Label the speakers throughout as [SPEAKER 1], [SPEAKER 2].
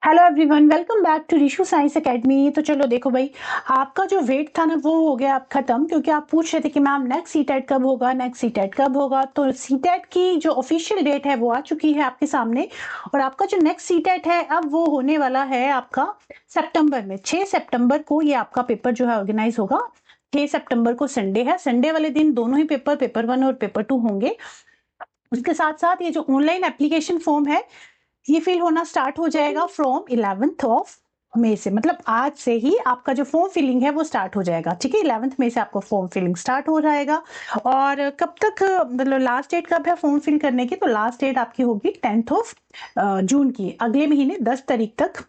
[SPEAKER 1] Hello everyone, welcome back to Rishu science academy. तो चलो देखो भाई, आपका जो वेट था ना वो हो गया अब खत्म, क्योंकि आप पूछ रहे थे कि मैम नेक्स्ट सीटेट कब होगा, नेक्स्ट सीटेट कब होगा। तो सीटेट की जो ऑफिशियल डेट है वो आ चुकी है आपके सामने, और आपका जो नेक्स्ट सीटेट है अब वो होने वाला है आपका सितंबर में। 6 सितंबर को ये आपका पेपर जो है ऑर्गेनाइज होगा। 6 सितंबर को संडे है, संडे वाले दिन दोनों ही पेपर 1 और पेपर 2 होंगे। उसके साथ साथ ये जो ऑनलाइन एप्लीकेशन फॉर्म है ये फिल होना स्टार्ट हो जाएगा फ्रॉम 11th ऑफ मई से, मतलब आज से ही आपका जो फॉर्म फिलिंग है वो स्टार्ट हो जाएगा। ठीक है, 11th मई से आपका फॉर्म फिलिंग स्टार्ट हो जाएगा। और कब तक, मतलब लास्ट डेट कब है फॉर्म फिल करने की? तो लास्ट डेट आपकी होगी 10th ऑफ जून की, अगले महीने 10 तारीख तक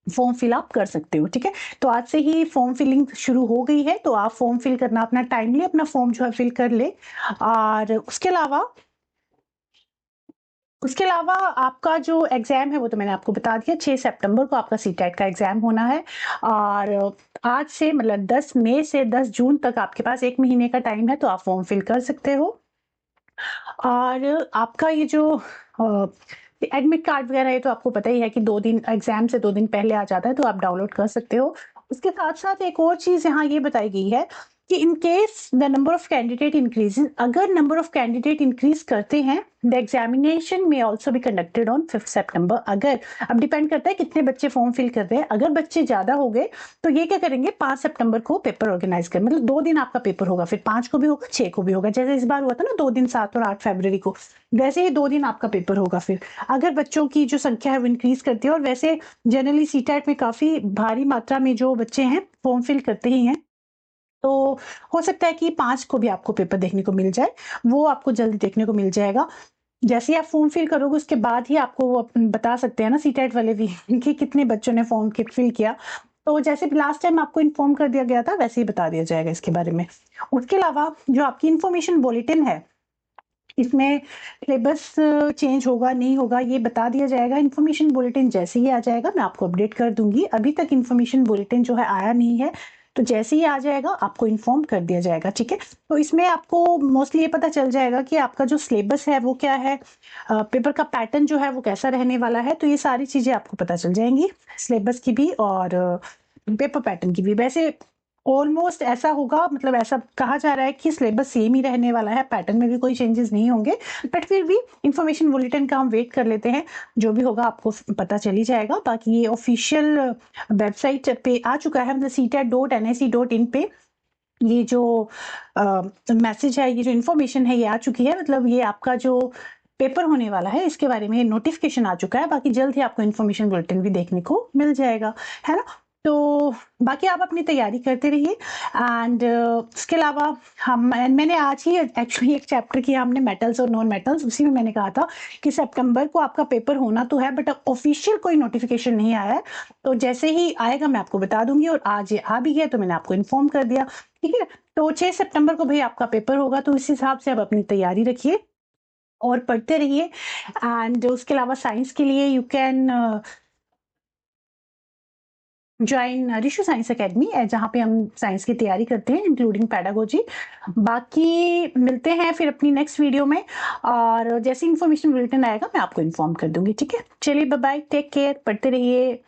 [SPEAKER 1] फॉर्म फिल आप कर सकते हो। ठीक है, तो आज से ही फॉर्म फिलिंग शुरू हो गई है, तो आप फॉर्म फिल करना अपना टाइमली अपना फॉर्म जो है फिल कर ले। और उसके अलावा आपका जो एग्जाम है वो तो मैंने आपको बता दिया, 6 सितंबर को आपका सीटेट का एग्जाम होना है। और आज से मतलब 10 मई से 10 जून तक आपके पास 1 महीने का टाइम है, तो आप फॉर्म फिल कर सकते हो। और आपका ये जो एडमिट कार्ड वगैरह है तो आपको पता ही है कि 2 दिन एग्जाम से 2 दिन पहले आ जाता है, तो आप डाउनलोड कर सकते हो। उसके साथ साथ एक और चीज यहाँ ये बताई गई है कि in case the number of candidate increases, अगर नंबर ऑफ कैंडिडेट इंक्रीज करते हैं, द एग्जामिनेशन में ऑल्सो बी कंडक्टेड ऑन 5 सितंबर। अगर, अब डिपेंड करता है कितने बच्चे फॉर्म फिल कर रहे हैं, अगर बच्चे ज्यादा हो गए तो ये क्या करेंगे, 5 सितंबर को पेपर ऑर्गेनाइज कर, मतलब 2 दिन आपका पेपर होगा, फिर 5 को भी होगा, 6 को भी होगा। जैसे इस बार हुआ था ना 2 दिन 7 और 8 फरवरी को, वैसे ही 2 दिन आपका पेपर होगा। फिर अगर बच्चों की जो संख्या है वो इंक्रीज करती है, और वैसे जनरली सीटेट में काफी भारी मात्रा में जो बच्चे हैं फॉर्म फिल करते ही हैं, तो हो सकता है कि 5 को भी आपको पेपर देखने को मिल जाए, वो आपको जल्दी देखने को मिल जाएगा। जैसे ही आप फॉर्म फिल करोगे उसके बाद ही आपको वो बता सकते हैं ना सीटेट वाले भी कि कितने बच्चों ने फॉर्म फिल किया। तो जैसे लास्ट टाइम आपको इन्फॉर्म कर दिया गया था वैसे ही बता दिया जाएगा इसके बारे में। उसके अलावा जो आपकी इन्फॉर्मेशन बुलेटिन है, इसमें सिलेबस चेंज होगा नहीं होगा ये बता दिया जाएगा। इन्फॉर्मेशन बुलेटिन जैसे ही आ जाएगा मैं आपको अपडेट कर दूंगी। अभी तक इन्फॉर्मेशन बुलेटिन जो है आया नहीं है, तो जैसे ही आ जाएगा आपको इन्फॉर्म कर दिया जाएगा। ठीक है, तो इसमें आपको मोस्टली ये पता चल जाएगा कि आपका जो सिलेबस है वो क्या है, पेपर का पैटर्न जो है वो कैसा रहने वाला है, तो ये सारी चीजें आपको पता चल जाएंगी, सिलेबस की भी और पेपर पैटर्न की भी। वैसे ऑलमोस्ट ऐसा होगा, मतलब ऐसा कहा जा रहा है कि सिलेबस सेम ही रहने वाला है, पैटर्न में भी कोई चेंजेस नहीं होंगे, बट फिर भी इंफॉर्मेशन बुलेटिन का हम वेट कर लेते हैं, जो भी होगा आपको पता चल ही जाएगा। बाकी ये ऑफिशियल वेबसाइट पे आ चुका है, मतलब ctet.nic.in पे ये जो मैसेज है, ये जो इन्फॉर्मेशन है ये आ चुकी है, मतलब ये आपका जो पेपर होने वाला है इसके बारे में नोटिफिकेशन आ चुका है। बाकी जल्द ही आपको इन्फॉर्मेशन बुलेटिन भी देखने को मिल जाएगा, है ना। तो बाकी आप अपनी तैयारी करते रहिए। एंड उसके अलावा मैंने आज ही एक्चुअली एक चैप्टर किया हमने, मेटल्स और नॉन मेटल्स, उसी में मैंने कहा था कि सितंबर को आपका पेपर होना तो है, बट ऑफिशियल कोई नोटिफिकेशन नहीं आया है, तो जैसे ही आएगा मैं आपको बता दूंगी। और आज ये आ भी गया तो मैंने आपको इन्फॉर्म कर दिया। ठीक है, तो 6 सितंबर को भाई आपका पेपर होगा, तो इस हिसाब से आप अपनी तैयारी रखिए और पढ़ते रहिए। एंड उसके अलावा साइंस के लिए you can join Rishu science academy, जहाँ पे हम साइंस की तैयारी करते हैं इंक्लूडिंग पैडागोजी। बाकी मिलते हैं फिर अपनी नेक्स्ट वीडियो में, और जैसे इन्फॉर्मेशन बुलेटिन आएगा मैं आपको इन्फॉर्म कर दूंगी। ठीक है, चलिए बाय बाय, टेक केयर, पढ़ते रहिए।